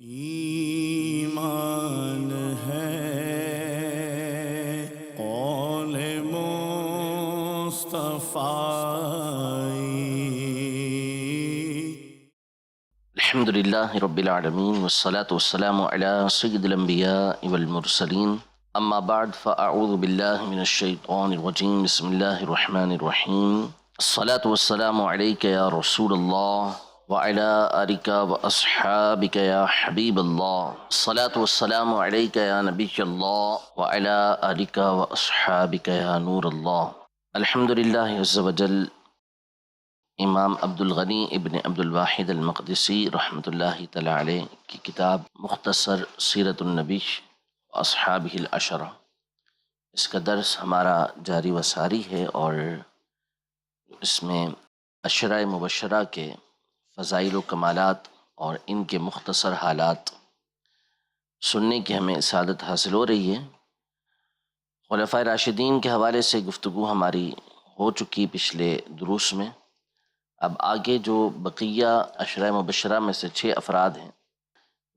ایمان ہے قول مصطفی۔ الحمد للہ رب العالمین والصلاة والسلام علی سید الانبیاء والمرسلین، اما بعد فاعوذ باللہ من الشیطان الرجیم، بسم اللہ الرحمن الرحیم۔ الصلاة والسلام علیک یا رسول اللہ وعلی آلک واصحابک یا حبیب اللہ۔ الصلاة والسلام علیک یا نبی اللہ وعلی آلک واصحابک یا نور اللہ۔ الحمدللہ عز وجل امام عبد الغنی ابن عبد الواحد المقدسی رحمۃ اللہ تعالی علیہ کی کتاب مختصر سیرت النبی اصحابہ العشرہ، اس کا درس ہمارا جاری و ساری ہے، اور اس میں عشرہ مبشرہ کے فضائل و کمالات اور ان کے مختصر حالات سننے کی ہمیں سعادت حاصل ہو رہی ہے۔ خلفائے راشدین کے حوالے سے گفتگو ہماری ہو چکی پچھلے دروس میں۔ اب آگے جو بقیہ عشرہ مبشرہ میں سے 6 افراد ہیں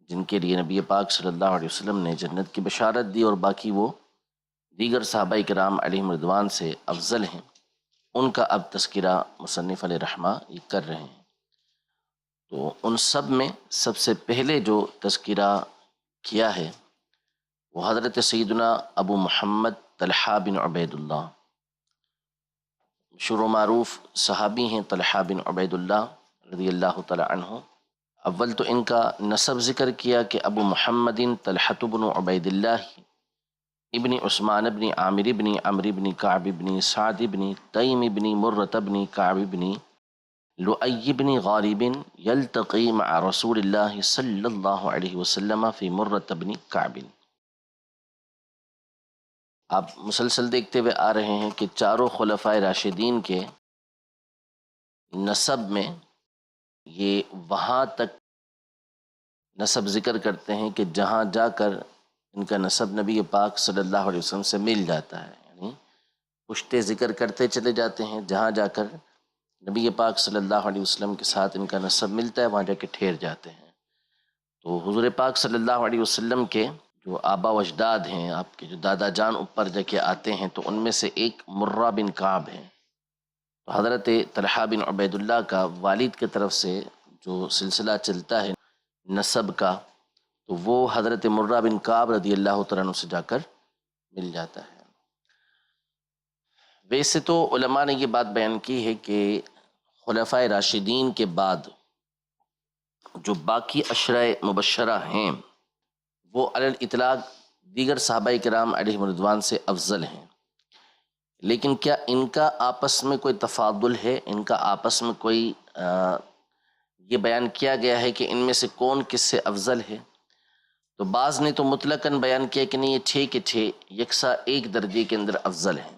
جن کے لیے نبی پاک صلی اللہ علیہ وسلم نے جنت کی بشارت دی، اور باقی وہ دیگر صحابہ کرام علیہم رضوان سے افضل ہیں، ان کا اب تذکرہ مصنف علیہ رحمہ یہ کر رہے ہیں۔ تو ان سب میں سب سے پہلے جو تذکرہ کیا ہے وہ حضرت سیدنا ابو محمد طلحہ بن عبید اللہ، مشہور و معروف صحابی ہیں طلحہ بن عبید اللہ رضی اللہ تعالی عنہ۔ اول تو ان کا نسب ذکر کیا کہ ابو محمد طلحہ بن عبید اللہ ابن عثمان بن عامر بن عمرو بن کعب بن سعد بن تیم بن مرۃ بن کعب بن لؤی بن غالب یلتقی مع رسول اللہ صلی اللہ علیہ وسلم فی مرۃ بن کعب۔ آپ مسلسل دیکھتے ہوئے آ رہے ہیں کہ چاروں خلفائے راشدین کے نسب میں یہ وہاں تک نسب ذکر کرتے ہیں کہ جہاں جا کر ان کا نسب نبی پاک صلی اللہ علیہ وسلم سے مل جاتا ہے، یعنی پشتے ذکر کرتے چلے جاتے ہیں، جہاں جا کر نبی پاک صلی اللہ علیہ وسلم کے ساتھ ان کا نسب ملتا ہے وہاں جا کے ٹھہر جاتے ہیں۔ تو حضور پاک صلی اللہ علیہ وسلم کے جو آبا و اجداد ہیں، آپ کے جو دادا جان اوپر جا کے آتے ہیں، تو ان میں سے ایک مرہ بن کعب ہے۔ تو حضرت طلحہ بن عبید اللہ کا والد کی طرف سے جو سلسلہ چلتا ہے نسب کا، تو وہ حضرت مرہ بن کعب رضی اللہ تعالیٰ عنہ سے جا کر مل جاتا ہے۔ ویسے تو علماء نے یہ بات بیان کی ہے کہ خلفائے راشدین کے بعد جو باقی عشرہ مبشرہ ہیں وہ علی الاطلاق دیگر صحابہ کرام علیہم رضوان سے افضل ہیں، لیکن کیا ان کا آپس میں کوئی تفاضل ہے؟ ان کا آپس میں کوئی یہ بیان کیا گیا ہے کہ ان میں سے کون کس سے افضل ہے؟ تو بعض نے تو مطلقاً بیان کیا کہ نہیں، یہ 6 کے 6 یکساں ایک درجے کے اندر افضل ہیں،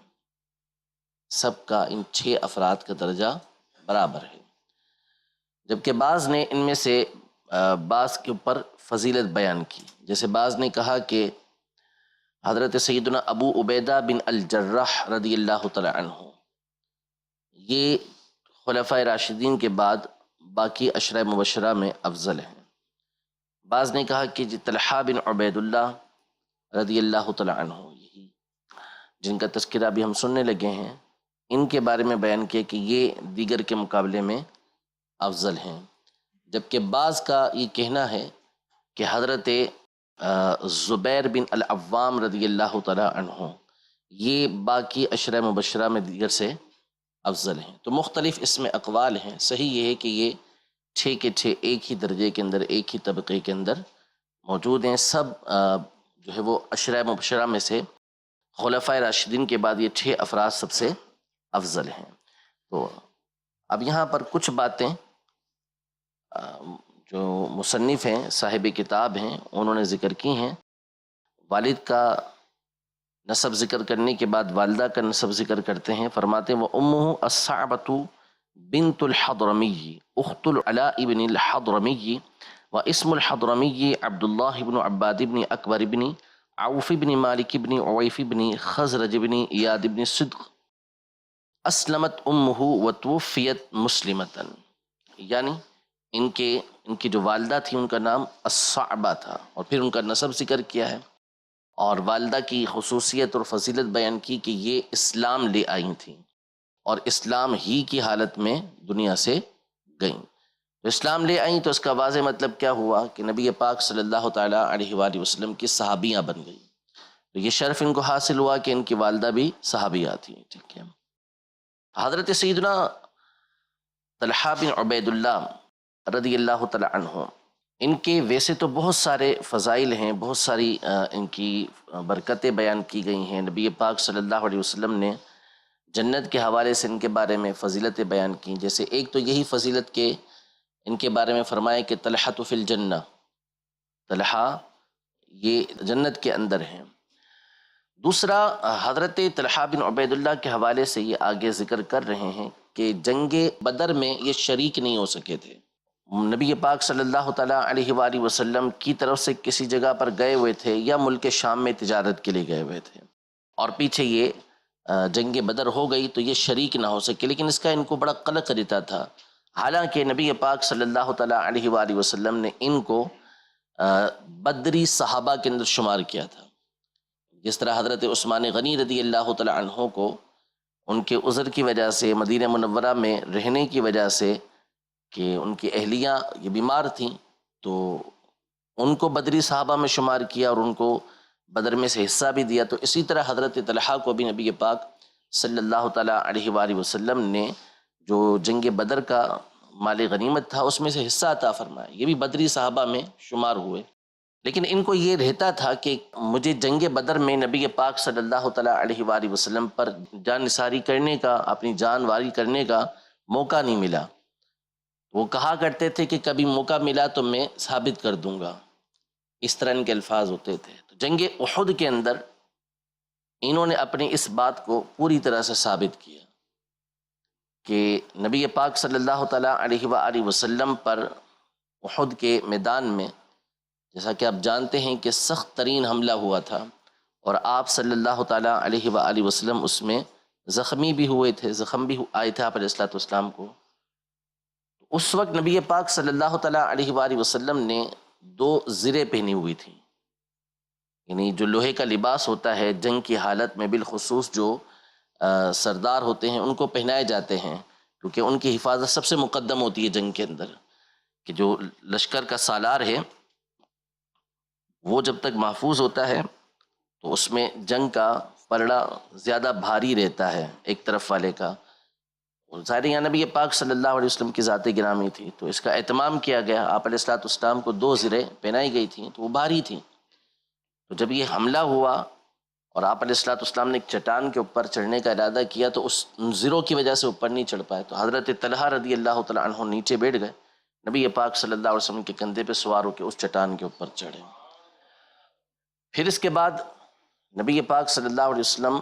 سب کا ان 6 افراد کا درجہ برابر ہے، جبکہ بعض نے ان میں سے بعض کے اوپر فضیلت بیان کی۔ جیسے بعض نے کہا کہ حضرت سیدنا ابو عبیدہ بن الجراح رضی اللہ تعالی عنہ یہ خلفائے راشدین کے بعد باقی عشرہ مبشرہ میں افضل ہیں۔ بعض نے کہا کہ طلحہ بن عبید اللہ رضی اللہ تعالی عنہ، یہی جن کا تذکرہ ابھی ہم سننے لگے ہیں، ان کے بارے میں بیان کیا کہ یہ دیگر کے مقابلے میں افضل ہیں، جبکہ بعض کا یہ کہنا ہے کہ حضرت زبیر بن العوام رضی اللہ تعالی عنہ یہ باقی عشرہ مبشرہ میں دیگر سے افضل ہیں۔ تو مختلف اس میں اقوال ہیں، صحیح یہ ہے کہ یہ 6 کے 6 ایک ہی درجے کے اندر، ایک ہی طبقے کے اندر موجود ہیں، سب جو ہے وہ عشرہ مبشرہ میں سے خلفائے راشدین کے بعد یہ 6 افراد سب سے افضل ہیں۔ تو اب یہاں پر کچھ باتیں جو مصنف ہیں، صاحب کتاب ہیں، انہوں نے ذکر کی ہیں۔ والد کا نسب ذکر کرنے کے بعد والدہ کا نسب ذکر کرتے ہیں، فرماتے ہیں وَأُمُّهُ الصَّعْبَةُ بنت الحضرمی اخت العلاء بن الحضرمی واسم الحضرمی عبد اللہ بن عباد بن اکبر بن عوف بن مالک بن عویف بن خزرج بن ایاد بن صدق اسلمت امہ وتوفیت مسلمتا، یعنی ان کی جو والدہ تھی ان کا نام الصعبہ تھا، اور پھر ان کا نسب ذکر کیا ہے، اور والدہ کی خصوصیت اور فضیلت بیان کی کہ یہ اسلام لے آئی تھیں اور اسلام ہی کی حالت میں دنیا سے گئیں۔ تو اسلام لے آئیں تو اس کا واضح مطلب کیا ہوا کہ نبی پاک صلی اللہ تعالیٰ علیہ وآلہ وسلم کی صحابیاں بن گئیں۔ تو یہ شرف ان کو حاصل ہوا کہ ان کی والدہ بھی صحابیہ تھیں، ٹھیک ہے۔ حضرت سیدنا طلحہ بن عبید اللہ رضی اللہ تعالیٰ عنہ، ان کے ویسے تو بہت سارے فضائل ہیں، بہت ساری ان کی برکتیں بیان کی گئی ہیں۔ نبی پاک صلی اللہ علیہ وسلم نے جنت کے حوالے سے ان کے بارے میں فضیلتیں بیان کی، جیسے ایک تو یہی فضیلت کہ ان کے بارے میں فرمائے کہ طلحہ فی الجنہ، طلحہ یہ جنت کے اندر ہیں۔ دوسرا، حضرت طلحہ بن عبید اللہ کے حوالے سے یہ آگے ذکر کر رہے ہیں کہ جنگ بدر میں یہ شریک نہیں ہو سکے تھے۔ نبی پاک صلی اللہ تعالیٰ علیہ وآلہ وسلم کی طرف سے کسی جگہ پر گئے ہوئے تھے یا ملک شام میں تجارت کے لیے گئے ہوئے تھے، اور پیچھے یہ جنگ بدر ہو گئی تو یہ شریک نہ ہو سکے، لیکن اس کا ان کو بڑا قلق رہتا تھا۔ حالانکہ نبی پاک صلی اللہ تعالیٰ علیہ وآلہ وسلم نے ان کو بدری صحابہ کے اندر شمار کیا تھا، جس طرح حضرت عثمان غنی رضی اللہ تعالیٰ عنہ کو ان کے عذر کی وجہ سے مدینہ منورہ میں رہنے کی وجہ سے کہ ان کی اہلیہ یہ بیمار تھیں تو ان کو بدری صحابہ میں شمار کیا اور ان کو بدر میں سے حصہ بھی دیا۔ تو اسی طرح حضرت طلحہ کو بھی نبی پاک صلی اللہ تعالیٰ علیہ وآلہ وسلم نے جو جنگ بدر کا مال غنیمت تھا اس میں سے حصہ عطا فرمایا، یہ بھی بدری صحابہ میں شمار ہوئے۔ لیکن ان کو یہ رہتا تھا کہ مجھے جنگ بدر میں نبی پاک صلی اللہ تعالیٰ علیہ وآلہ وسلم پر جان نثاری کرنے کا، اپنی جان واری کرنے کا موقع نہیں ملا۔ وہ کہا کرتے تھے کہ کبھی موقع ملا تو میں ثابت کر دوں گا، اس طرح ان کے الفاظ ہوتے تھے۔ تو جنگ احد کے اندر انہوں نے اپنی اس بات کو پوری طرح سے ثابت کیا کہ نبی پاک صلی اللہ تعالیٰ علیہ وآلہ وسلم پر احد کے میدان میں، جیسا کہ آپ جانتے ہیں کہ سخت ترین حملہ ہوا تھا اور آپ صلی اللہ تعالیٰ علیہ وآلہ وسلم اس میں زخمی بھی ہوئے تھے، زخم بھی آئے تھے آپ علیہ الصلوۃ والسلام کو۔ اس وقت نبی پاک صلی اللہ تعالیٰ علیہ وآلہ وسلم نے 2 زریں پہنی ہوئی تھیں، یعنی جو لوہے کا لباس ہوتا ہے جنگ کی حالت میں، بالخصوص جو سردار ہوتے ہیں ان کو پہنائے جاتے ہیں، کیونکہ ان کی حفاظت سب سے مقدم ہوتی ہے جنگ کے اندر، کہ جو لشکر کا سالار ہے وہ جب تک محفوظ ہوتا ہے تو اس میں جنگ کا پلڑا زیادہ بھاری رہتا ہے ایک طرف والے کا۔ ظاہر یہاں نبی پاک صلی اللہ علیہ وسلم کی ذات گرامی تھی تو اس کا اہتمام کیا گیا، آپ علیہ الصلوۃ والسلام کو 2 زریں پہنائی گئی تھیں تو وہ بھاری تھیں۔ تو جب یہ حملہ ہوا اور آپ علیہ الصلوۃ والسلام نے ایک چٹان کے اوپر چڑھنے کا ارادہ کیا تو اس زروں کی وجہ سے اوپر نہیں چڑھ پائے، تو حضرت طلحہ رضی اللہ تعالیٰ عنہ نیچے بیٹھ گئے، نبی پاک صلی اللہ علیہ وسلم کے کندھے پہ سوار ہو کے اس چٹان کے اوپر چڑھے۔ پھر اس کے بعد نبی پاک صلی اللہ علیہ وسلم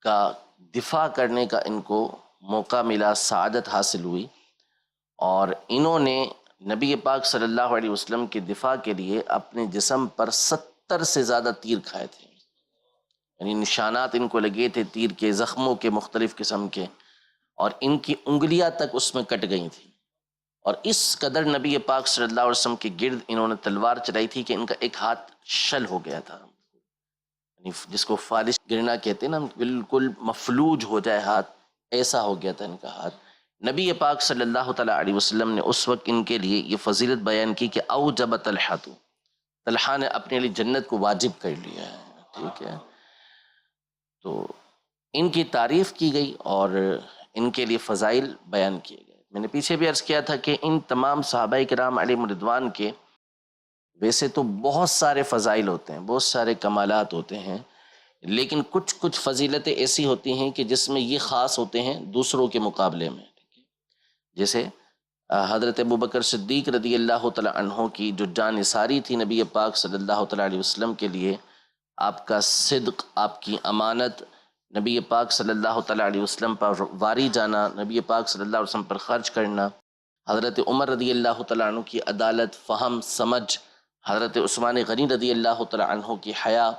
کا دفاع کرنے کا ان کو موقع ملا، سعادت حاصل ہوئی، اور انہوں نے نبی پاک صلی اللہ علیہ وسلم کے دفاع کے لیے اپنے جسم پر 70 سے زیادہ تیر کھائے تھے، یعنی نشانات ان کو لگے تھے تیر کے، زخموں کے مختلف قسم کے، اور ان کی انگلیاں تک اس میں کٹ گئی تھیں، اور اس قدر نبی پاک صلی اللہ علیہ وسلم کے گرد انہوں نے تلوار چلائی تھی کہ ان کا ایک ہاتھ شل ہو گیا تھا، یعنی جس کو فالش گرنا کہتے ہیں نا، بالکل مفلوج ہو جائے ہاتھ، ایسا ہو گیا تھا ان کا ہاتھ۔ نبی پاک صلی اللہ تعالیٰ علیہ وسلم نے اس وقت ان کے لیے یہ فضیلت بیان کی کہ اوجب طلحہ، طلحہ نے اپنے لیے جنت کو واجب کر لیا ہے، ٹھیک ہے۔ تو ان کی تعریف کی گئی اور ان کے لیے فضائل بیان کیے گئے۔ میں نے پیچھے بھی عرض کیا تھا کہ ان تمام صحابہ کرام علیہم رضوان کے ویسے تو بہت سارے فضائل ہوتے ہیں، بہت سارے کمالات ہوتے ہیں، لیکن کچھ فضیلتیں ایسی ہوتی ہیں کہ جس میں یہ خاص ہوتے ہیں دوسروں کے مقابلے میں، جیسے حضرت ابوبکر صدیق رضی اللہ تعالیٰ عنہ کی جو جان نثاری تھی نبی پاک صلی اللہ تعالیٰ علیہ وسلم کے لیے، آپ کا صدق، آپ کی امانت، نبی پاک صلی اللہ تعالیٰ علیہ وسلم پر واری جانا، نبی پاک صلی اللہ علیہ وسلم پر خرچ کرنا، حضرت عمر رضی اللہ تعالیٰ عنہ کی عدالت، فہم، سمجھ، حضرت عثمان غنی رضی اللہ تعالیٰ عنہ کی حیا،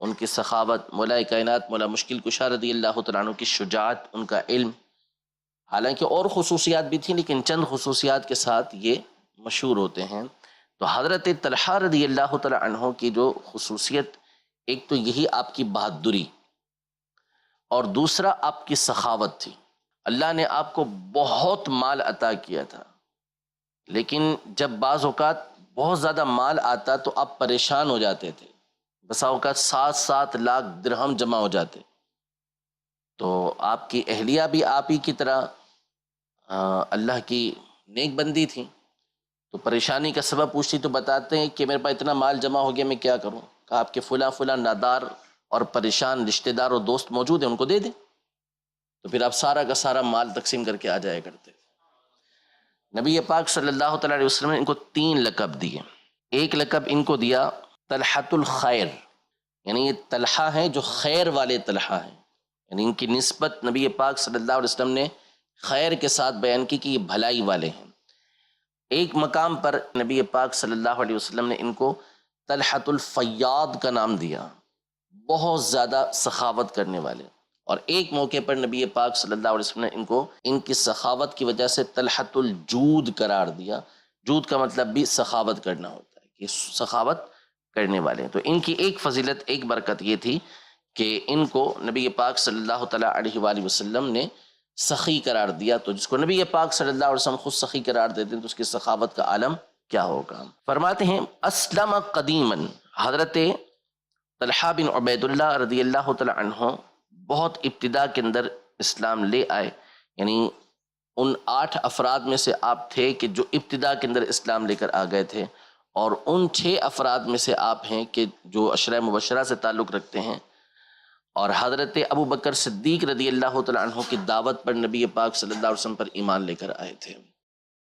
ان کی سخاوت، مولا کائنات مولا مشکل کشا رضی اللہ تعالیٰ عنہ کی شجاعت، ان کا علم، حالانکہ اور خصوصیات بھی تھیں لیکن چند خصوصیات کے ساتھ یہ مشہور ہوتے ہیں. تو حضرت طلحہ رضی اللہ تعالی عنہ کی جو خصوصیت، ایک تو یہی آپ کی بہادری، اور دوسرا آپ کی سخاوت تھی. اللہ نے آپ کو بہت مال عطا کیا تھا، لیکن جب بعض اوقات بہت زیادہ مال آتا تو آپ پریشان ہو جاتے تھے. بسا اوقات 7 لاکھ درہم جمع ہو جاتے. تو آپ کی اہلیہ بھی آپ ہی کی طرح اللہ کی نیک بندی تھی. تو پریشانی کا سبب پوچھتی تو بتاتے ہیں کہ میرے پاس اتنا مال جمع ہو گیا، میں کیا کروں؟ کہا آپ کے فلاں نادار اور پریشان رشتہ دار اور دوست موجود ہیں، ان کو دے دیں. تو پھر آپ سارا کا سارا مال تقسیم کر کے آ جایا کرتے. نبی پاک صلی اللہ تعالیٰ علیہ وسلم نے ان کو 3 لقب دیے. ایک لقب ان کو دیا طلحۃ الخیر، یعنی یہ طلحہ ہیں جو خیر والے طلحہ ہیں، یعنی ان کی نسبت نبی پاک صلی اللہ علیہ وسلم نے خیر کے ساتھ بیان کی کہ یہ بھلائی والے ہیں. ایک مقام پر نبی پاک صلی اللہ علیہ وسلم نے ان کو طلحۃ الفیاض کا نام دیا، بہت زیادہ سخاوت کرنے والے. اور ایک موقع پر نبی پاک صلی اللہ علیہ وسلم نے ان کو ان کی سخاوت کی وجہ سے طلحۃ الجود قرار دیا. جود کا مطلب بھی سخاوت کرنا ہوتا ہے، کہ سخاوت کرنے والے ہیں. تو ان کی ایک فضیلت، ایک برکت یہ تھی کہ ان کو نبی پاک صلی اللہ تعالیٰ علیہ وآلہ وسلم نے سخی قرار دیا. تو جس کو نبی پاک صلی اللہ علیہ وسلم خود سخی قرار دیتے ہیں تو اس کی سخاوت کا عالم کیا ہوگا. فرماتے ہیں اسلم قدیماً، حضرت طلحہ بن عبید اللہ رضی اللہ تعالی عنہ بہت ابتدا کے اندر اسلام لے آئے. یعنی ان 8 افراد میں سے آپ تھے کہ جو ابتدا کے اندر اسلام لے کر آ گئے تھے، اور ان 6 افراد میں سے آپ ہیں کہ جو عشرہ مبشرہ سے تعلق رکھتے ہیں. اور حضرت ابو بکر صدیق رضی اللہ تعالی عنہ کی دعوت پر نبی پاک صلی اللہ علیہ وسلم پر ایمان لے کر آئے تھے.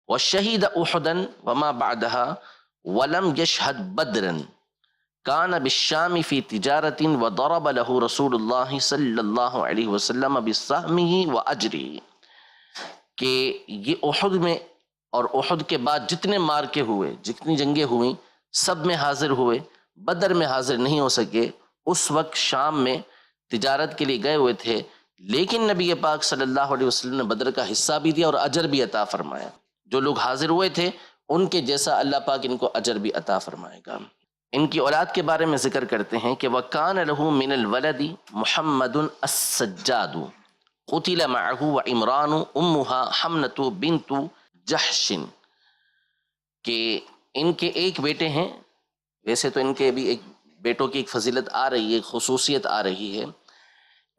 وَشَهِدَ أُحُدًا وَمَا بَعْدَهَا وَلَمْ يَشْهَدْ بَدْرًا كان بالشام في تجارة وضرب له رسول اللہ صلی اللہ علیہ وسلم بسہمه وأجره، کہ یہ احد میں اور احد کے بعد جتنے مارکے ہوئے، جتنی جنگیں ہوئیں، سب میں حاضر ہوئے. بدر میں حاضر نہیں ہو سکے. اس وقت شام میں تجارت کے لیے گئے ہوئے تھے، لیکن نبی پاک صلی اللہ علیہ وسلم نے بدر کا حصہ بھی دیا اور اجر بھی عطا فرمایا. جو لوگ حاضر ہوئے تھے ان کے جیسا اللہ پاک ان کو اجر بھی عطا فرمائے گا. ان کی اولاد کے بارے میں ذکر کرتے ہیں کہ وَكَانَ لَهُ مِنَ الْوَلَدِ مُحَمَّدٌ السَّجَّادُ قُتِلَ مَعَهُ وَعِمْرَانُ أُمُّهَا حَمْنَةُ بِنْتُ جَحْشٍ، کہ ان کے ایک بیٹے ہیں. ویسے تو ان کے بھی ایک بیٹوں کی ایک فضیلت آ رہی ہے، خصوصیت آ رہی ہے.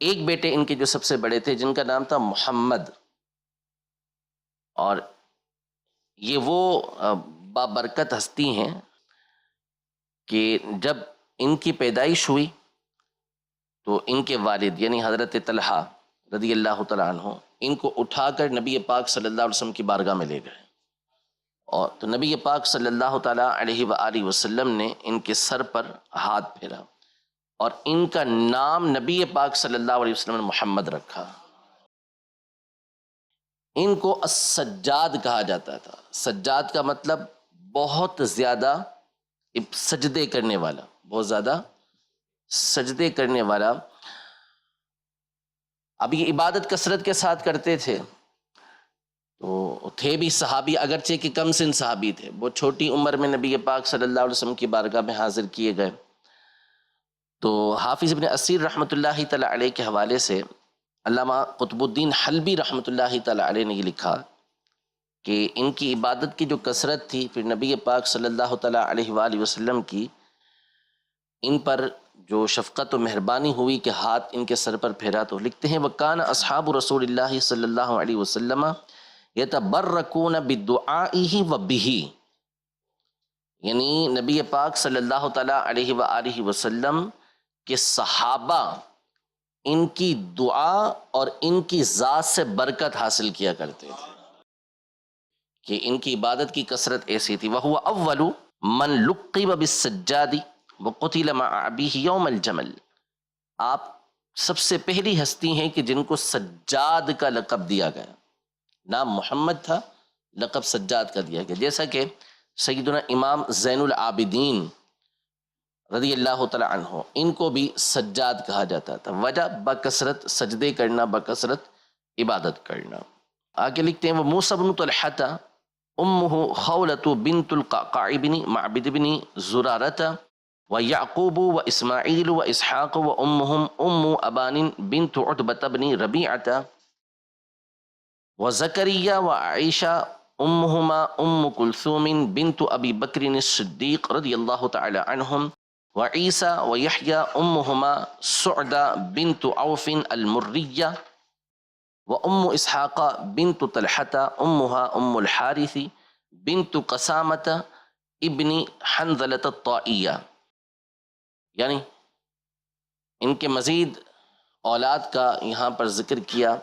ایک بیٹے ان کے جو سب سے بڑے تھے جن کا نام تھا محمد، اور یہ وہ بابرکت ہستی ہیں کہ جب ان کی پیدائش ہوئی تو ان کے والد یعنی حضرت طلحہ رضی اللہ تعالیٰ عنہ ان کو اٹھا کر نبی پاک صلی اللہ علیہ وسلم کی بارگاہ میں لے گئے. اور تو نبی پاک صلی اللہ تعالیٰ علیہ وآلہ وسلم نے ان کے سر پر ہاتھ پھیرا اور ان کا نام نبی پاک صلی اللہ علیہ وسلم نے محمد رکھا. ان کو السجاد کہا جاتا تھا. سجاد کا مطلب بہت زیادہ سجدے کرنے والا، بہت زیادہ سجدے کرنے والا. اب یہ عبادت کثرت کے ساتھ کرتے تھے. تو تھے بھی صحابی، اگرچہ کہ کم سن صحابی تھے، بہت چھوٹی عمر میں نبی پاک صلی اللہ علیہ وسلم کی بارگاہ میں حاضر کیے گئے. تو حافظ ابن اسیر رحمۃ اللہ تعالی علیہ کے حوالے سے علامہ قطب الدین حلبی رحمۃ اللہ تعالی علیہ نے یہ لکھا کہ ان کی عبادت کی جو کثرت تھی، پھر نبی پاک صلی اللہ تعالی علیہ وآلہ وسلم کی ان پر جو شفقت و مہربانی ہوئی کہ ہاتھ ان کے سر پر پھیرا. تو لکھتے ہیں وَكَانَ أَصْحَابُ رسول اللہ صلی اللہ علیہ وسلم يَتَبَرَّكُونَ بِالدُّعَائِهِ وَبِهِ، یعنی نبی پاک صلی اللہ تعالی علیہ وآلہ وسلم کے صحابہ ان کی دعا اور ان کی ذات سے برکت حاصل کیا کرتے تھے، کہ ان کی عبادت کی کثرت ایسی تھی. وَهُوَ أَوَّلُ مَنْ لُقِّبَ بِالسَّجَّادِ وَقُتِلَ مَعَ أَبِيهِ يَوْمَ الْجَمَلِ، آپ سب سے پہلی ہستی ہیں کہ جن کو سجاد کا لقب دیا گیا. نام محمد تھا، لقب سجاد کا دیا گیا. جیسا کہ سیدنا امام زین العابدین رضی اللہ تعالی عنہ ان کو بھی سجاد کہا جاتا تھا. وجہ بکثرت سجدے کرنا، بکثرت عبادت کرنا. آگے لکھتے ہیں وہ موسیٰ بن طلحہ أمه خولة بنت القعقاع بن معبد بن زرارة ويعقوب وإسماعيل وإسحاق وأمهم أم أبان بنت عتبة بن ربيعة وزكريا وعائشة أمهما أم كلثوم بنت أبي بكر الصديق رضي الله تعالى عنهم وعيسى ويحيى أمهما سعدة بنت عوف المرية وأم إسحاق بنت طلحة أمها أم الحارث بنت قسامة ابن حنظلة الطائية. یعنی ان کے مزید اولاد کا یہاں پر ذکر کیا.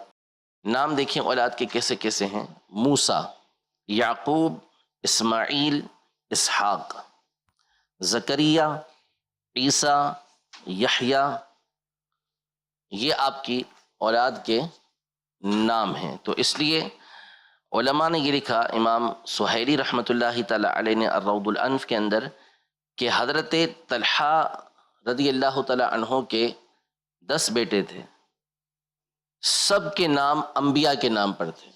نام دیکھیں اولاد کے کیسے کیسے ہیں: موسیٰ، یعقوب، اسماعیل، اسحاق، زکریا، عیسیٰ، یحییٰ، یہ آپ کی اولاد کے نام ہیں. تو اس لیے علماء نے یہ لکھا، امام سہیلی رحمۃ اللہ تعالی علیہ نے الروض الانف کے اندر، کہ حضرت طلحہ رضی اللہ تعالی عنہ کے 10 بیٹے تھے، سب کے نام انبیاء کے نام پر تھے.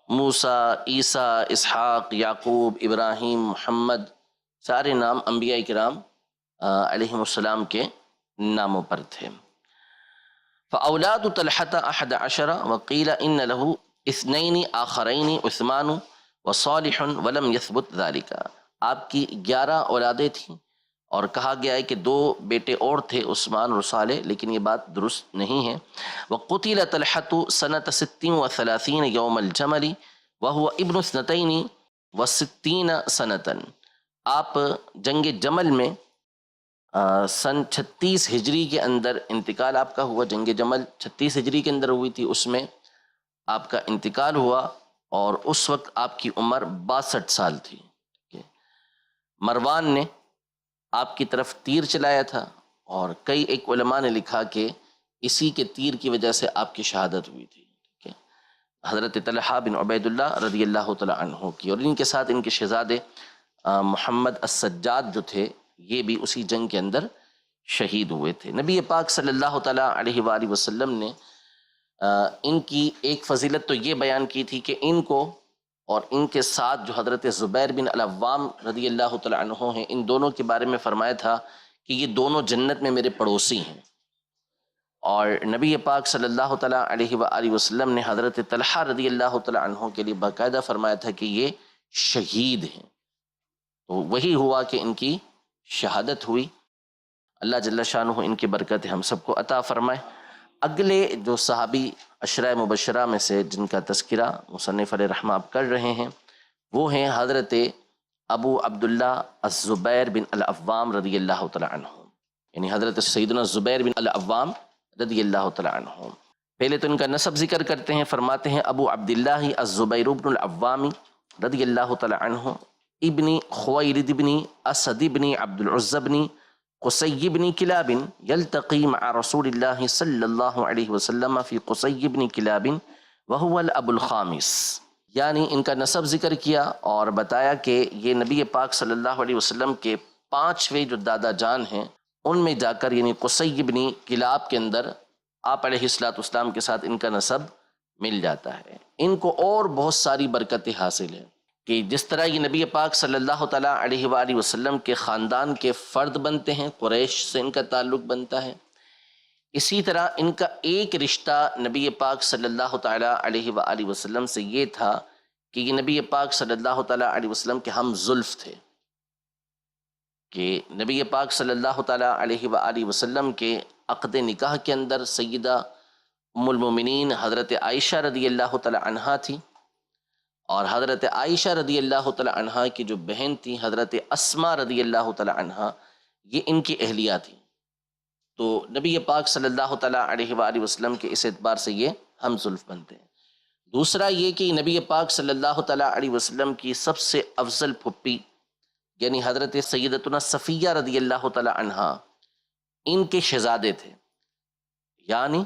موسیٰ، عیسیٰ، اسحاق، یعقوب، ابراہیم، محمد، سارے نام انبیاء کرام علیہم السلام کے ناموں پر تھے. فاولاد طلحہ 11 وقیل ان له 2 آخرین عثمان وصالح ولم يثبت ذلك. آپ کی 11 اولادیں تھیں اور کہا گیا ہے کہ 2 بیٹے اور تھے، عثمان اور صالح، لیکن یہ بات درست نہیں ہے. وقتل طلحة سنة 36 يوم الجمل وهو ابن 62 سنة. آپ جنگ جمل میں سن 36 ہجری کے اندر انتقال آپ کا ہوا. جنگ جمل 36 ہجری کے اندر ہوئی تھی، اس میں آپ کا انتقال ہوا اور اس وقت آپ کی عمر 62 سال تھی. مروان نے آپ کی طرف تیر چلایا تھا اور کئی ایک علماء نے لکھا کہ اسی کے تیر کی وجہ سے آپ کی شہادت ہوئی تھی. حضرت طلحہ بن عبید اللہ رضی اللہ تعالی عنہ کی، اور ان کے ساتھ ان کے شہزادے محمد السجاد جو تھے، یہ بھی اسی جنگ کے اندر شہید ہوئے تھے. نبی پاک صلی اللہ تعالی علیہ وآلہ وسلم نے ان کی ایک فضیلت تو یہ بیان کی تھی کہ ان کو اور ان کے ساتھ جو حضرت زبیر بن العوام رضی اللہ تعالی عنہ ہیں، ان دونوں کے بارے میں فرمایا تھا کہ یہ دونوں جنت میں میرے پڑوسی ہیں. اور نبی پاک صلی اللہ تعالی علیہ وآلہ وسلم نے حضرت طلحہ رضی اللہ تعالی عنہ کے لیے باقاعدہ فرمایا تھا کہ یہ شہید ہیں. تو وہی ہوا کہ ان کی شہادت ہوئی. اللہ جل شانہ ان کی برکت ہم سب کو عطا فرمائے. اگلے جو صحابی عشرہ مبشرہ میں سے جن کا تذکرہ مصنف علیہ رحمہ آپ کر رہے ہیں، وہ ہیں حضرت ابو عبداللہ الزبیر بن العوام رضی اللہ تعالی عنہ، یعنی حضرت سیدنا زبیر بن العوام رضی اللہ تعالی عنہ. پہلے تو ان کا نسب ذکر کرتے ہیں. فرماتے ہیں ابو عبداللہ الزبیر بن العوام رضی اللہ تعالی عنہ ابن خویلد بن اسد بن عبد العزى بن قصي بن كلاب يلتقي مع رسول الله صلی اللہ علیہ وسلم في قصي بن كلاب وهو الاب الخامس. یعنی ان کا نسب ذکر کیا اور بتایا کہ یہ نبی پاک صلی اللہ علیہ وسلم کے 5ویں جو دادا جان ہیں ان میں جا کر، یعنی قصی بن کلاب کے اندر آپ علیہ السلام کے ساتھ ان کا نسب مل جاتا ہے. ان کو اور بہت ساری برکتیں حاصل ہیں کہ جس طرح یہ نبی پاک صلی اللہ تعالیٰ علیہ وآلہ وسلم کے خاندان کے فرد بنتے ہیں، قریش سے ان کا تعلق بنتا ہے، اسی طرح ان کا ایک رشتہ نبی پاک صلی اللہ تعالیٰ علیہ وآلہ وسلم سے یہ تھا کہ یہ نبی پاک صلی اللہ تعالیٰ علیہ وسلم کے ہم زلف تھے، کہ نبی پاک صلی اللہ تعالیٰ علیہ وآلہ وسلم کے عقد نکاح کے اندر سیدہ ام المومنین حضرت عائشہ رضی اللہ تعالیٰ عنہا تھی، اور حضرت عائشہ رضی اللہ تعالیٰ عنہا کی جو بہن تھی حضرت اسما رضی اللہ تعالیٰ عنہا، یہ ان کی اہلیہ تھی. تو نبی پاک صلی اللہ تعالیٰ علیہ وآلہ وسلم کے اس اعتبار سے یہ ہم زلف بنتے ہیں. دوسرا یہ کہ نبی پاک صلی اللہ تعالیٰ علیہ وسلم کی سب سے افضل پھپھی یعنی حضرت سیدتنا صفیہ رضی اللہ تعالیٰ عنہا، ان کے شہزادے تھے. یعنی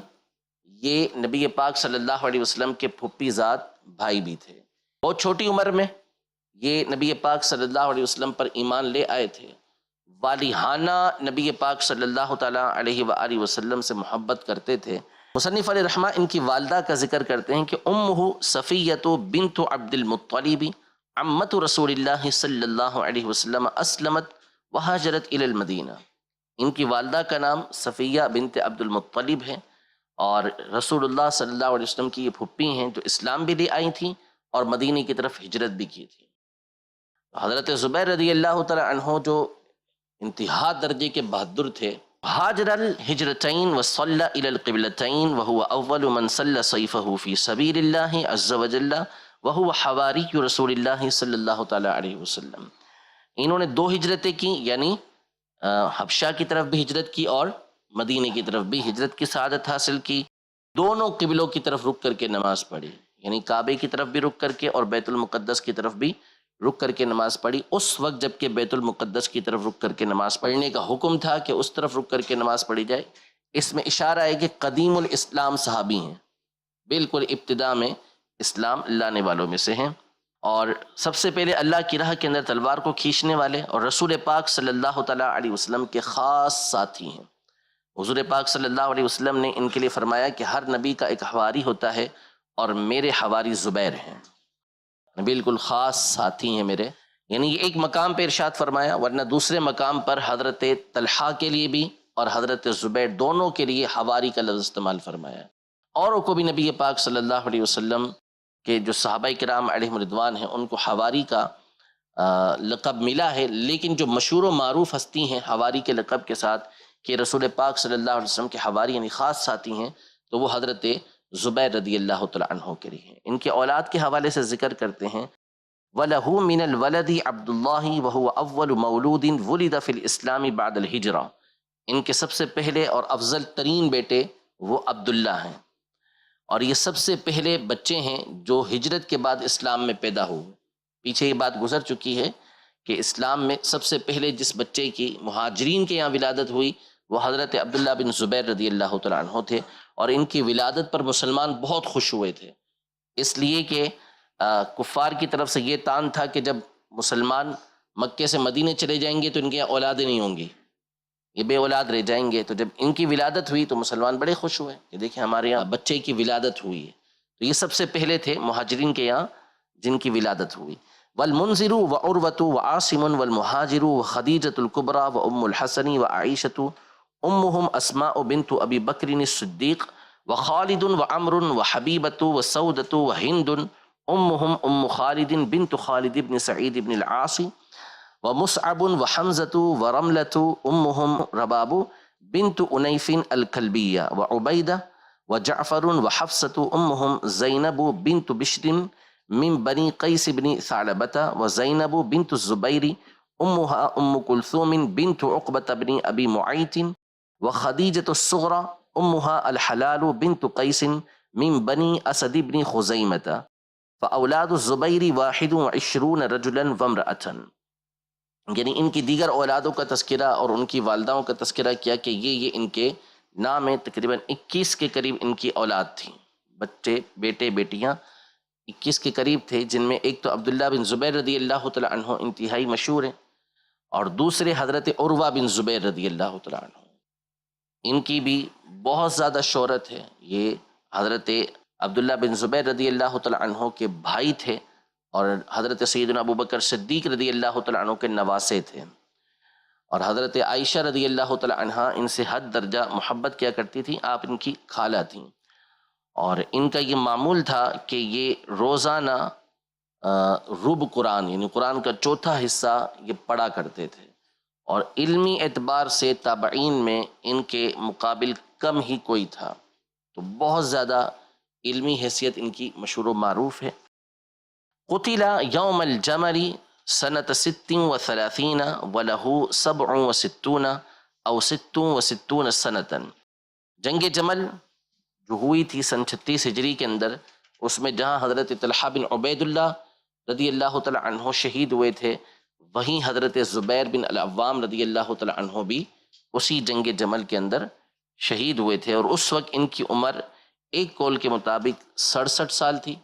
یہ نبی پاک صلی اللہ علیہ وسلم کے پھپھی زاد بھائی بھی تھے. بہت چھوٹی عمر میں یہ نبی پاک صلی اللہ علیہ وسلم پر ایمان لے آئے تھے. والہانہ نبی پاک صلی اللہ تعالیٰ علیہ وآلہ وسلم سے محبت کرتے تھے. مصنف علیہ رحمہ ان کی والدہ کا ذکر کرتے ہیں کہ امہ صفیۃ بنت عبد المطلب عمت رسول اللہ صلی اللہ علیہ وسلم اسلمت وہاجرت الی المدینہ. ان کی والدہ کا نام صفیہ بنت عبد المطلب ہے اور رسول اللہ صلی اللہ علیہ وسلم کی یہ پھپھی ہیں جو اسلام بھی لے آئی تھیں اور مدینہ کی طرف ہجرت بھی کی تھی. حضرت زبیر رضی اللہ تعالی عنہ جو انتہا درجے کے بہادر تھے، حاجر الہجرتین وصلی الی القبلتین وہو اول من صلی سیفہ فی سبیل اللہ عز وجل وہو حواری رسول اللہ صلی اللہ تعالی علیہ وسلم. انہوں نے 2 ہجرتیں کی، یعنی حبشہ کی طرف بھی ہجرت کی اور مدینہ کی طرف بھی ہجرت کی سعادت حاصل کی. دونوں قبلوں کی طرف رک کر کے نماز پڑھی، یعنی کعبے کی طرف بھی رک کر کے اور بیت المقدس کی طرف بھی رک کر کے نماز پڑھی. اس وقت جب کہ بیت المقدس کی طرف رک کر کے نماز پڑھنے کا حکم تھا کہ اس طرف رک کر کے نماز پڑھی جائے. اس میں اشارہ ہے کہ قدیم الاسلام صحابی ہیں، بالکل ابتدا میں اسلام لانے والوں میں سے ہیں، اور سب سے پہلے اللہ کی راہ کے اندر تلوار کو کھینچنے والے اور رسول پاک صلی اللہ تعالیٰ علیہ وسلم کے خاص ساتھی ہیں. حضور پاک صلی اللہ علیہ وسلم نے ان کے لیے فرمایا کہ ہر نبی کا ایک حواری ہوتا ہے اور میرے حواری زبیر ہیں، بالکل خاص ساتھی ہیں میرے. یعنی یہ ایک مقام پہ ارشاد فرمایا، ورنہ دوسرے مقام پر حضرت طلحہ کے لیے بھی اور حضرت زبیر دونوں کے لیے حواری کا لفظ استعمال فرمایا. اوروں کو بھی نبی پاک صلی اللہ علیہ وسلم کہ جو صحابہ کرام علیہم رضوان ہیں ان کو حواری کا لقب ملا ہے، لیکن جو مشہور و معروف ہستی ہیں حواری کے لقب کے ساتھ کہ رسول پاک صلی اللہ علیہ وسلم کے حواری یعنی خاص ساتھی ہیں، تو وہ حضرت زبیر رضی اللہ تعالیٰ عنہ کے لیے ہیں. ان کے اولاد کے حوالے سے ذکر کرتے ہیں وَلَهُ مِنَ الْوَلَدِ عَبْدُ اللَّهِ وَهُوَ أَوَّلُ مَوْلُودٍ وُلِدَ فِي الْإِسْلَامِ بَعْدَ الْهِجْرَةِ. ان کے سب سے پہلے اور افضل ترین بیٹے وہ عبداللہ ہیں، اور یہ سب سے پہلے بچے ہیں جو ہجرت کے بعد اسلام میں پیدا ہوئے. پیچھے یہ بات گزر چکی ہے کہ اسلام میں سب سے پہلے جس بچے کی مہاجرین کے یہاں ولادت ہوئی وہ حضرت عبداللہ بن زبیر رضی اللہ تعالیٰ عنہ تھے، اور ان کی ولادت پر مسلمان بہت خوش ہوئے تھے، اس لیے کہ کفار کی طرف سے یہ تان تھا کہ جب مسلمان مکے سے مدینے چلے جائیں گے تو ان کے یہاں اولادیں نہیں ہوں گی، یہ بے اولاد رہ جائیں گے. تو جب ان کی ولادت ہوئی تو مسلمان بڑے خوش ہوئے کہ دیکھیں ہمارے یہاں بچے کی ولادت ہوئی ہے. تو یہ سب سے پہلے تھے مہاجرین کے یہاں جن کی ولادت ہوئی. والمنذر وعروۃ وعاصم والمہاجر وخدیجۃ الکبریٰ وام الحسن وعائشۃ امہم اسماء بنت ابی بکر الصدیق وخالد وعمر وحبیبۃ وسودۃ وہند امہم ام خالد بنت خالد بن سعید بن العاص ومصعب وحمزۃ ورملۃ امہم رباب بنت انیف الکلبیہ وعبیدہ وجعفر وحفصۃ امہم زینب بنت بشر من بنی قیس بن ثعلبۃ وزینب بنت الزبیر امہا ام کلثوم بنت عقبۃ بن ابی معیط وخدیجۃ الصغریٰ امہا الحلال بنت قیس من بنی اسد بن خزیمۃ فاولاد الزبیر 21 رجلا وامرأۃ. یعنی ان کی دیگر اولادوں کا تذکرہ اور ان کی والداؤں کا تذکرہ کیا کہ یہ ان کے نام ہے. تقریباً 21 کے قریب ان کی اولاد تھی، بچے بیٹے بیٹیاں 21 کے قریب تھے، جن میں ایک تو عبداللہ بن زبیر رضی اللہ تعالیٰ عنہ انتہائی مشہور ہیں، اور دوسرے حضرت عروہ بن زبیر رضی اللہ تعالیٰ عنہ. ان کی بھی بہت زیادہ شہرت ہے. یہ حضرت عبداللہ بن زبیر رضی اللہ تعالیٰ عنہ کے بھائی تھے اور حضرت سیدنا ابو بکر صدیق رضی اللہ تعالیٰ عنہ کے نواسے تھے، اور حضرت عائشہ رضی اللہ تعالیٰ عنہ ان سے حد درجہ محبت کیا کرتی تھی، آپ ان کی خالہ تھیں. اور ان کا یہ معمول تھا کہ یہ روزانہ رب قرآن یعنی قرآن کا چوتھا حصہ یہ پڑھا کرتے تھے، اور علمی اعتبار سے تابعین میں ان کے مقابل کم ہی کوئی تھا، تو بہت زیادہ علمی حیثیت ان کی مشہور و معروف ہے. قتل یوم الجمل سنۃ 36 وله 67 او 66 سنۃ. جنگ جمل جو ہوئی تھی سن 36 ہجری کے اندر، اس میں جہاں حضرت طلحہ بن عبید اللہ رضی اللہ تعالی عنہ شہید ہوئے تھے، وہیں حضرت زبیر بن العوام رضی اللہ تعالی عنہ بھی اسی جنگ جمل کے اندر شہید ہوئے تھے. اور اس وقت ان کی عمر ایک قول کے مطابق 67 سال تھی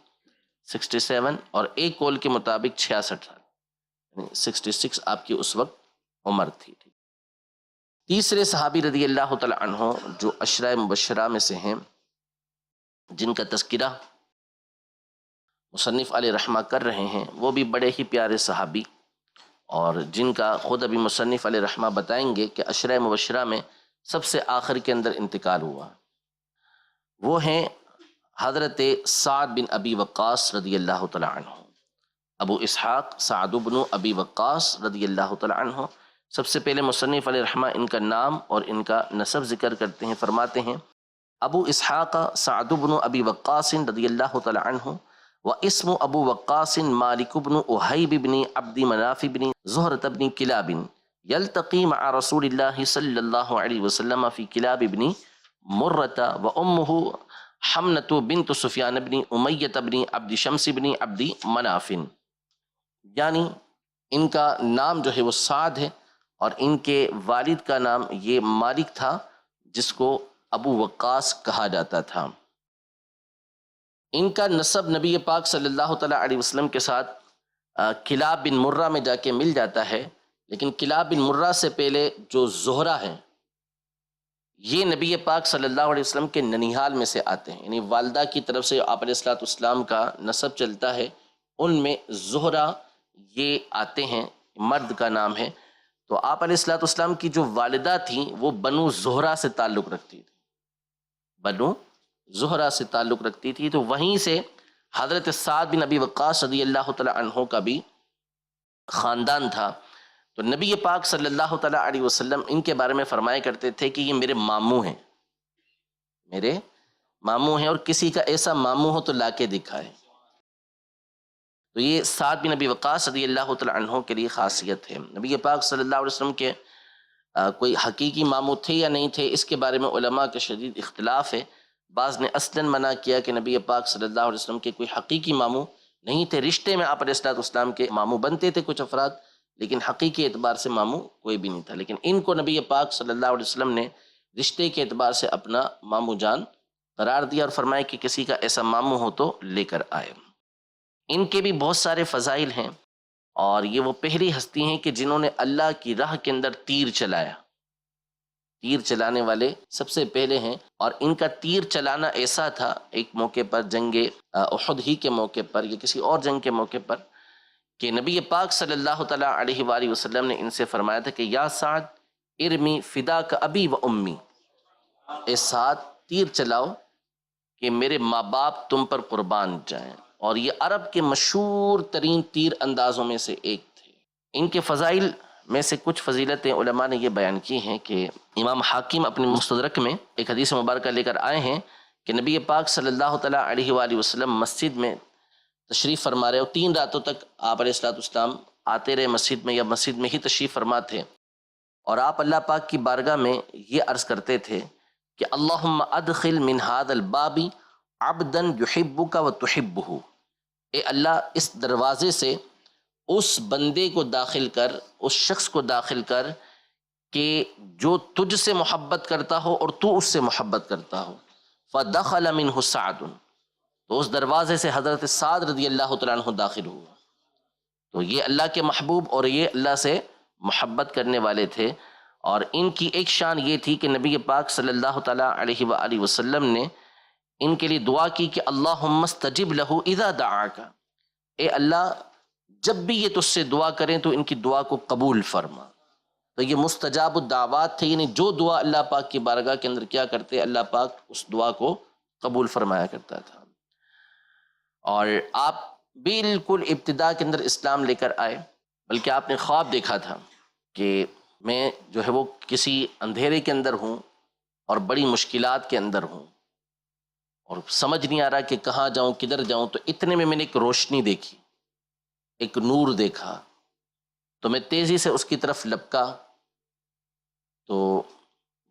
67، اور ایک قول کے مطابق 66 سال یعنی 66 آپ کی اس وقت عمر تھی. تیسرے صحابی رضی اللہ تعالی عنہ جو عشرہ مبشرہ میں سے ہیں جن کا تذکرہ مصنف علیہ رحمہ کر رہے ہیں وہ بھی بڑے ہی پیارے صحابی، اور جن کا خود ابھی مصنف علیہ رحمہ بتائیں گے کہ عشرہ مبشرہ میں سب سے آخر کے اندر انتقال ہوا، وہ ہیں حضرت سعد بن ابی وقاص رضی اللہ تعالی عنہ۔ ابو اسحاق سعد بن ابی وقاص رضی اللہ تعالی عنہ، سب سے پہلے مصنف علیہ رحمہ ان کا نام اور ان کا نسب ذکر کرتے ہیں، فرماتے ہیں ابو اسحاق سعد بن ابی وقاص رضی اللہ تعالی عنہ واسم ابو وقاص مالک بن احیب بن عبد مناف بن زہرة بن کلاب یلتقی مع رسول اللہ صلی اللہ علیہ وسلم فی کلاب بن مرۃ وامہ حمنۃ بنت سفیان بن امیۃ بن عبد شمس بن عبد مناف، یعنی ان کا نام جو ہے وہ سعد ہے اور ان کے والد کا نام یہ مالک تھا جس کو ابو وقاص کہا جاتا تھا۔ ان کا نسب نبی پاک صلی اللہ تعالیٰ علیہ وسلم کے ساتھ کلاب بن مرہ میں جا کے مل جاتا ہے، لیکن کلاب بن مرہ سے پہلے جو زہرہ ہیں یہ نبی پاک صلی اللہ علیہ وسلم کے ننیحال میں سے آتے ہیں، یعنی والدہ کی طرف سے آپ علیہ الصلوۃ والسلام کا نسب چلتا ہے، ان میں زہرہ یہ آتے ہیں، مرد کا نام ہے۔ تو آپ علیہ الصلوۃ والسلام کی جو والدہ تھیں وہ بنو زہرہ سے تعلق رکھتی تھی، بنو زہرہ سے تعلق رکھتی تھی، تو وہیں سے حضرت سعد بن ابی وقاص رضی اللہ تعالی عنہ کا بھی خاندان تھا۔ تو نبی پاک صلی اللہ تعالیٰ علیہ وسلم ان کے بارے میں فرمایا کرتے تھے کہ یہ میرے ماموں ہیں، میرے ماموں ہیں، اور کسی کا ایسا ماموں ہو تو لا کے دکھائے۔ تو یہ سعد بن ابی وقاص رضی اللہ تعالیٰ عنہ کے لیے خاصیت ہے۔ نبی پاک صلی اللہ علیہ وسلم کے کوئی حقیقی ماموں تھے یا نہیں تھے، اس کے بارے میں علماء کا شدید اختلاف ہے۔ بعض نے اصلاً منع کیا کہ نبی پاک صلی اللہ علیہ وسلم کے کوئی حقیقی ماموں نہیں تھے، رشتے میں آپ علیہ الصلوۃ والسلام کے ماموں بنتے تھے کچھ افراد، لیکن حقیقی اعتبار سے ماموں کوئی بھی نہیں تھا، لیکن ان کو نبی پاک صلی اللہ علیہ وسلم نے رشتے کے اعتبار سے اپنا ماموں جان قرار دیا اور فرمایا کہ کسی کا ایسا ماموں ہو تو لے کر آئے۔ ان کے بھی بہت سارے فضائل ہیں، اور یہ وہ پہلی ہستی ہیں کہ جنہوں نے اللہ کی راہ کے اندر تیر چلایا، تیر چلانے والے سب سے پہلے ہیں، اور ان کا تیر چلانا ایسا تھا ایک موقع پر جنگ احد ہی کے موقع پر یا کسی اور جنگ کے موقع پر کہ نبی پاک صلی اللہ تعالیٰ علیہ وآلہ وسلم نے ان سے فرمایا تھا کہ یا سعد ارمی فدا کا ابی و امی، اے سعد تیر چلاؤ کہ میرے ماں باپ تم پر قربان جائیں، اور یہ عرب کے مشہور ترین تیر اندازوں میں سے ایک تھے۔ ان کے فضائل میں سے کچھ فضیلتیں علماء نے یہ بیان کی ہیں کہ امام حاکم اپنے مستدرک میں ایک حدیث مبارکہ لے کر آئے ہیں کہ نبی پاک صلی اللہ تعالیٰ علیہ وآلہ وسلم مسجد میں تشریف فرما رہے، اور 3 راتوں تک آپ علیہ الصلوۃ والسلام آتے رہے مسجد میں، یا مسجد میں ہی تشریف فرما تھے، اور آپ اللہ پاک کی بارگاہ میں یہ عرض کرتے تھے کہ اللہم ادخل من هذا الباب عبدا یحبک وتحبہ، اے اللہ اس دروازے سے اس بندے کو داخل کر، اس شخص کو داخل کر کہ جو تجھ سے محبت کرتا ہو اور تو اس سے محبت کرتا ہو۔ فدخل منہ سعد، تو اس دروازے سے حضرت سعد رضی اللہ تعالیٰ عنہ داخل ہوا۔ تو یہ اللہ کے محبوب اور یہ اللہ سے محبت کرنے والے تھے، اور ان کی ایک شان یہ تھی کہ نبی پاک صلی اللہ تعالیٰ علیہ وآلہ وسلم نے ان کے لیے دعا کی کہ اللہم استجب لہ اذا دعاک، اے اللہ جب بھی یہ تجھ سے دعا کریں تو ان کی دعا کو قبول فرما۔ تو یہ مستجاب الدعوات تھے، یعنی جو دعا اللہ پاک کی بارگاہ کے اندر کیا کرتے اللہ پاک اس دعا کو قبول فرمایا کرتا تھا۔ اور آپ بالکل ابتدا کے اندر اسلام لے کر آئے، بلکہ آپ نے خواب دیکھا تھا کہ میں جو ہے وہ کسی اندھیرے کے اندر ہوں اور بڑی مشکلات کے اندر ہوں، اور سمجھ نہیں آ رہا کہ کہاں جاؤں کدھر جاؤں، تو اتنے میں نے ایک روشنی دیکھی، ایک نور دیکھا، تو میں تیزی سے اس کی طرف لپکا، تو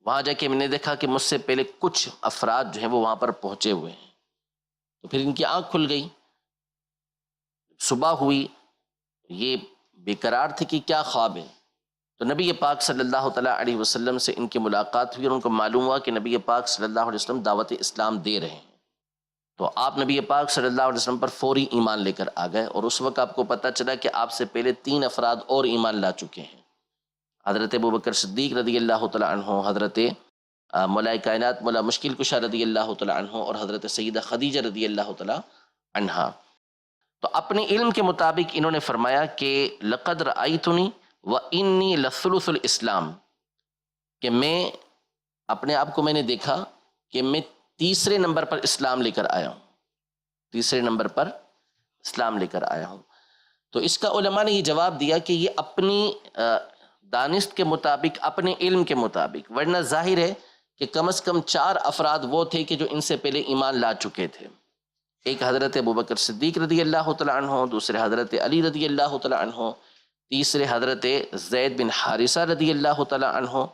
وہاں جا کے میں نے دیکھا کہ مجھ سے پہلے کچھ افراد جو ہیں وہ وہاں پر پہنچے ہوئے ہیں، تو پھر ان کی آنکھ کھل گئی، صبح ہوئی، یہ بے قرار تھے کہ کیا خواب ہے، تو نبی پاک صلی اللہ تعالیٰ علیہ وسلم سے ان کی ملاقات ہوئی، اور ان کو معلوم ہوا کہ نبی پاک صلی اللہ علیہ وسلم دعوت اسلام دے رہے ہیں۔ تو آپ نبی پاک صلی اللہ علیہ وسلم پر فوری ایمان لے کر آ گئے، اور اس وقت آپ کو پتہ چلا کہ آپ سے پہلے 3 افراد اور ایمان لا چکے ہیں، حضرت ابوبکر صدیق رضی اللہ تعالیٰ عنہ، حضرت مولا کائنات مولا مشکل کشا رضی اللہ تعالی عنہ اور حضرت سیدہ خدیجہ رضی اللہ تعالی عنہا۔ تو اپنے علم کے مطابق انہوں نے فرمایا کہ لقد رأیتنی وانی لثلث الاسلام، کہ میں اپنے آپ کو میں نے دیکھا کہ میں تیسرے نمبر پر اسلام لے کر آیا ہوں، تیسرے نمبر پر اسلام لے کر آیا ہوں۔ تو اس کا علماء نے یہ جواب دیا کہ یہ اپنی دانست کے مطابق، اپنے علم کے مطابق، ورنہ ظاہر ہے کہ کم از کم 4 افراد وہ تھے کہ جو ان سے پہلے ایمان لا چکے تھے۔ ایک حضرت ابوبکر صدیق رضی اللہ تعالی عنہ، دوسرے حضرت علی رضی اللہ تعالی عنہ، تیسرے حضرت زید بن حارثہ رضی اللہ تعالی عنہ،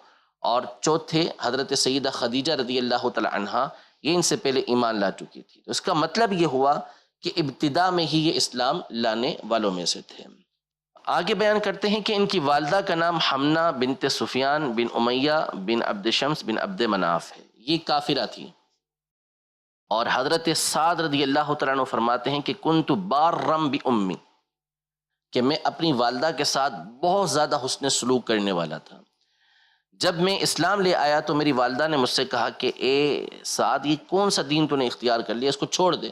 اور چوتھے حضرت سیدہ خدیجہ رضی اللہ تعالی عنہا، یہ ان سے پہلے ایمان لا چکی تھی۔ تو اس کا مطلب یہ ہوا کہ ابتدا میں ہی یہ اسلام لانے والوں میں سے تھے۔ آگے بیان کرتے ہیں کہ ان کی والدہ کا نام حمنہ بنت سفیان بن امیہ بن عبد شمس بن عبد مناف ہے، یہ کافرہ تھی۔ اور حضرت سعد رضی اللہ تعالیٰ عنہ فرماتے ہیں کہ کنت بارم بأمی، کہ میں اپنی والدہ کے ساتھ بہت زیادہ حسن سلوک کرنے والا تھا۔ جب میں اسلام لے آیا تو میری والدہ نے مجھ سے کہا کہ اے سعد، یہ کون سا دین تو نے اختیار کر لیا، اس کو چھوڑ دے،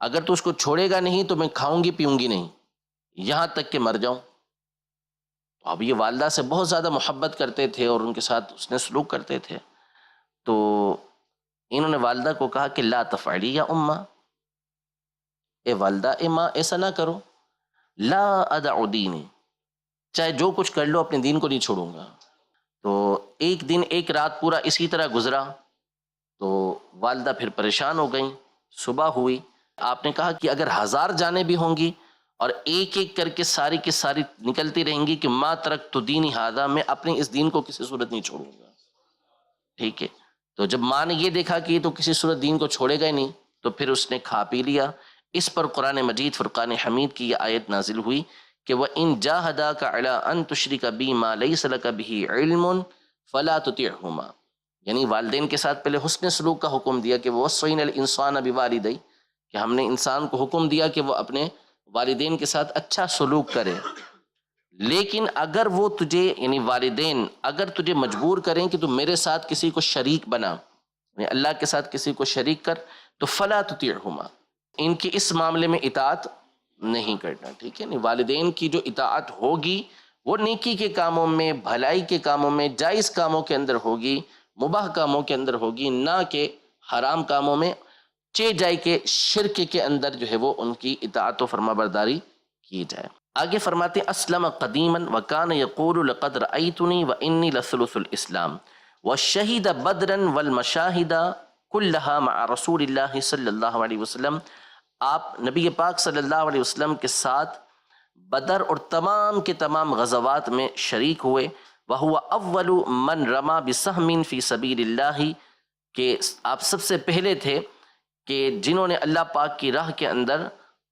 اگر تو اس کو چھوڑے گا نہیں تو میں کھاؤں گی پیوں گی نہیں یہاں تک کہ مر جاؤں۔ اب یہ والدہ سے بہت زیادہ محبت کرتے تھے اور ان کے ساتھ حسن سلوک کرتے تھے، تو انہوں نے والدہ کو کہا کہ لا تفعلی یا امہ، اے والدہ، اے ماں، ایسا نہ کرو، لا ادع دینی، چاہے جو کچھ کر لو اپنے دین کو نہیں چھوڑوں گا۔ تو ایک دن ایک رات پورا اسی طرح گزرا، تو والدہ پھر پریشان ہو گئیں۔ صبح ہوئی، آپ نے کہا کہ اگر 1000 جانیں بھی ہوں گی اور ایک ایک کر کے ساری کی ساری نکلتی رہیں گی کہ ما ترکت دینی ھذا، میں اپنے اس دین کو کسی صورت نہیں چھوڑوں گا، ٹھیک ہے۔ تو جب ماں نے یہ دیکھا کہ یہ تو کسی صورت دین کو چھوڑے گا ہی نہیں، تو پھر اس نے کھا پی لیا۔ اس پر قرآن مجید فرقان حمید کی یہ آیت نازل ہوئی کہ وَإِن جَاهَدَاكَ عَلَىٰ أَن تُشْرِكَ بِي مَا لَيْسَ لَكَ بِهِ عِلْمٌ فَلَا تُطِعْهُمَا، یعنی والدین کے ساتھ پہلے حسن سلوک کا حکم دیا کہ وَوَصَّيْنَا الْإِنسَانَ بِوَالِدَيْهِ، کہ ہم نے انسان کو حکم دیا کہ وہ اپنے والدین کے ساتھ اچھا سلوک کرے، لیکن اگر وہ تجھے، یعنی والدین اگر تجھے مجبور کریں کہ تو میرے ساتھ کسی کو شریک بنا، یعنی اللہ کے ساتھ کسی کو شریک کر، تو فَلَا تُطِعْهُمَا، ان کی اس معاملے میں اطاعت نہیں کرنا، ٹھیک ہے۔ نہیں، والدین کی جو اطاعت ہوگی وہ نیکی کے کاموں میں، بھلائی کے کاموں میں، جائز کاموں کے اندر ہوگی، مباح کاموں کے اندر ہوگی، نہ کہ حرام کاموں میں، چہ جائے کہ شرک کے اندر جو ہے وہ ان کی اطاعت و فرما برداری کی جائے۔ آگے فرماتے ہیں اسلم قدیما وکان یقول لقد رأیتنی وانی لثلث الاسلام وشہد بدرا والمشاہد کلہا مع رسول اللہ صلی اللہ علیہ وسلم، آپ نبی پاک صلی اللہ علیہ وسلم کے ساتھ بدر اور تمام کے تمام غزوات میں شریک ہوئے۔ وہو اول من رما بسہم فی سبیل اللہ، کہ آپ سب سے پہلے تھے کہ جنہوں نے اللہ پاک کی راہ کے اندر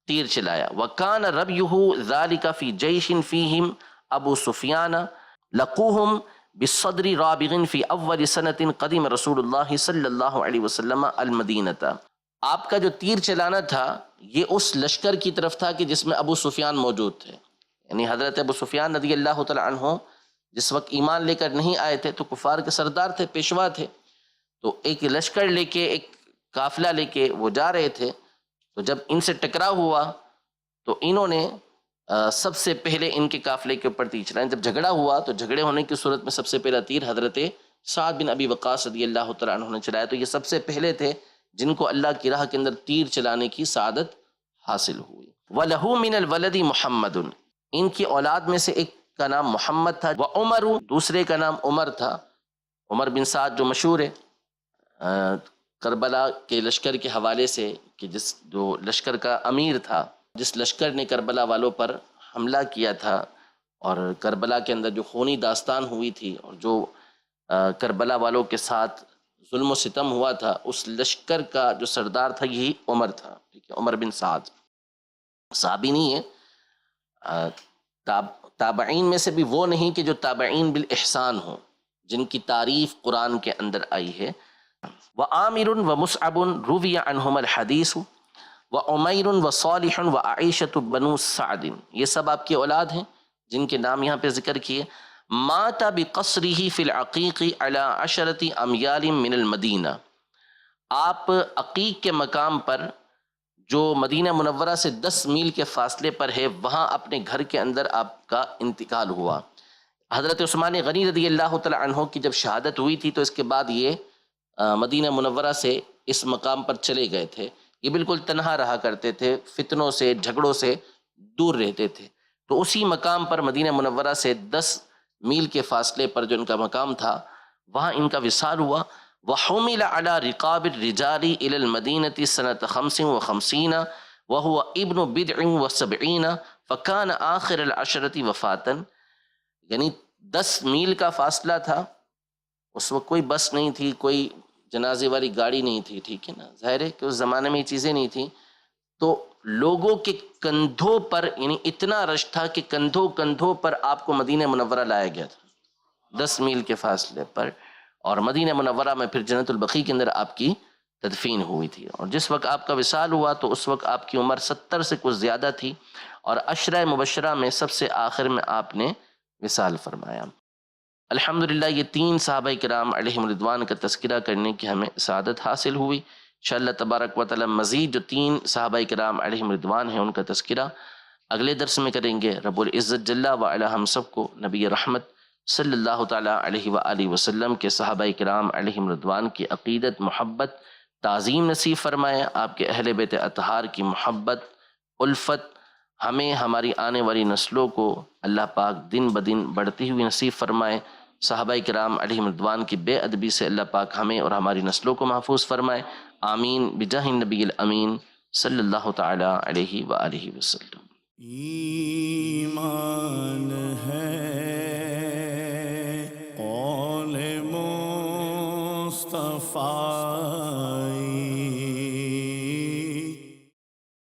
تیر چلایا۔ وکان ربیہ ذالک فی جیش فیہم ابو سفیان لقوہم بالصدر رابغ فی اول سنۃ قدیم رسول اللہ صلی اللہ علیہ وسلم المدینۃ، آپ کا جو تیر چلانا تھا یہ اس لشکر کی طرف تھا کہ جس میں ابو سفیان موجود تھے، یعنی حضرت ابو سفیان رضی اللہ تعالی عنہ جس وقت ایمان لے کر نہیں آئے تھے تو کفار کے سردار تھے، پیشوا تھے، تو ایک لشکر لے کے، ایک قافلہ لے کے وہ جا رہے تھے، تو جب ان سے ٹکراؤ ہوا تو انہوں نے سب سے پہلے ان کے قافلے کے اوپر تیر چلایا۔ جب جھگڑا ہوا تو جھگڑے ہونے کی صورت میں سب سے پہلا تیر حضرت سعد بن ابی وقاص رضی اللہ تعالیٰ عنہ نے چلایا، تو یہ سب سے پہلے تھے جن کو اللہ کی راہ کے اندر تیر چلانے کی سعادت حاصل ہوئی۔ وَلَهُ مِنَ الْوَلَدِ مُحَمَّدٌ، ان کی اولاد میں سے ایک کا نام محمد تھا، وَعُمَرُ دوسرے کا نام عمر تھا، عمر بن سعد جو مشہور ہے کربلا کے لشکر کے حوالے سے، کہ جو لشکر کا امیر تھا، جس لشکر نے کربلا والوں پر حملہ کیا تھا اور کربلا کے اندر جو خونی داستان ہوئی تھی اور جو کربلا والوں کے ساتھ ظلم و ستم ہوا تھا، اس لشکر کا جو سردار تھا یہی عمر تھا، ٹھیک ہے، عمر بن سعد صحابی نہیں ہے، تابعین میں سے بھی وہ نہیں کہ جو تابعین بالاحسان ہوں، جن کی تعریف قرآن کے اندر آئی ہے۔ وعامر ومصعب روی عنہم الحدیث وعمیر وصالح وعائشۃ بنو سعد، یہ سب آپ کی اولاد ہیں جن کے نام یہاں پہ ذکر کیے۔ مات بقصره فی العقیق علی 10 امیال من المدینہ، آپ عقیق کے مقام پر جو مدینہ منورہ سے 10 میل کے فاصلے پر ہے، وہاں اپنے گھر کے اندر آپ کا انتقال ہوا۔ حضرت عثمان غنی رضی اللہ تعالی عنہ کی جب شہادت ہوئی تھی تو اس کے بعد یہ مدینہ منورہ سے اس مقام پر چلے گئے تھے۔ یہ بالکل تنہا رہا کرتے تھے، فتنوں سے جھگڑوں سے دور رہتے تھے۔ تو اسی مقام پر مدینہ منورہ سے 10 میل کے فاصلے پر جو ان کا مقام تھا، وہاں ان کا وصال ہوا۔ وحمل على رقاب الرجال الى المدینة سنة 55 وهو ابن 70 فكان آخر العشرة وفاتا، یعنی 10 میل کا فاصلہ تھا، اس وقت کوئی بس نہیں تھی، کوئی جنازے والی گاڑی نہیں تھی، ٹھیک ہے نا، ظاہر ہے کہ اس زمانے میں یہ چیزیں نہیں تھیں، تو لوگوں کے کندھوں پر، یعنی اتنا رش تھا کہ کندھوں پر آپ کو مدینہ منورہ لایا گیا تھا 10 میل کے فاصلے پر، اور مدینہ منورہ میں پھر جنت البقیع کے اندر آپ کی تدفین ہوئی تھی۔ اور جس وقت آپ کا وصال ہوا تو اس وقت آپ کی عمر 70 سے کچھ زیادہ تھی، اور عشرہ مبشرہ میں سب سے آخر میں آپ نے وصال فرمایا۔ الحمدللہ یہ 3 صحابہ کرام علیہم رضوان کا تذکرہ کرنے کی ہمیں سعادت حاصل ہوئی۔ انشاءاللہ تبارک و تعالی مزید جو 3 صحابہ کرام علیہم رضوان ہیں ان کا تذکرہ اگلے درس میں کریں گے۔ رب العزت جل وعلا ہم سب کو نبی رحمت صلی اللہ تعالی علیہ وآلہ وسلم کے صحابہ کرام علیہم رضوان کی عقیدت، محبت، تعظیم نصیب فرمائے، آپ کے اہل بیت اطہار کی محبت، الفت ہمیں ہماری آنے والی نسلوں کو اللہ پاک دن بدن بڑھتی ہوئی نصیب فرمائے۔ صحابہ کرام علیہم رضوان کی بے ادبی سے اللہ پاک ہمیں اور ہماری نسلوں کو محفوظ فرمائے، آمین بجاہ النبی الامین صلی اللہ تعالی علیہ وآلہ وسلم۔ ایمان ہے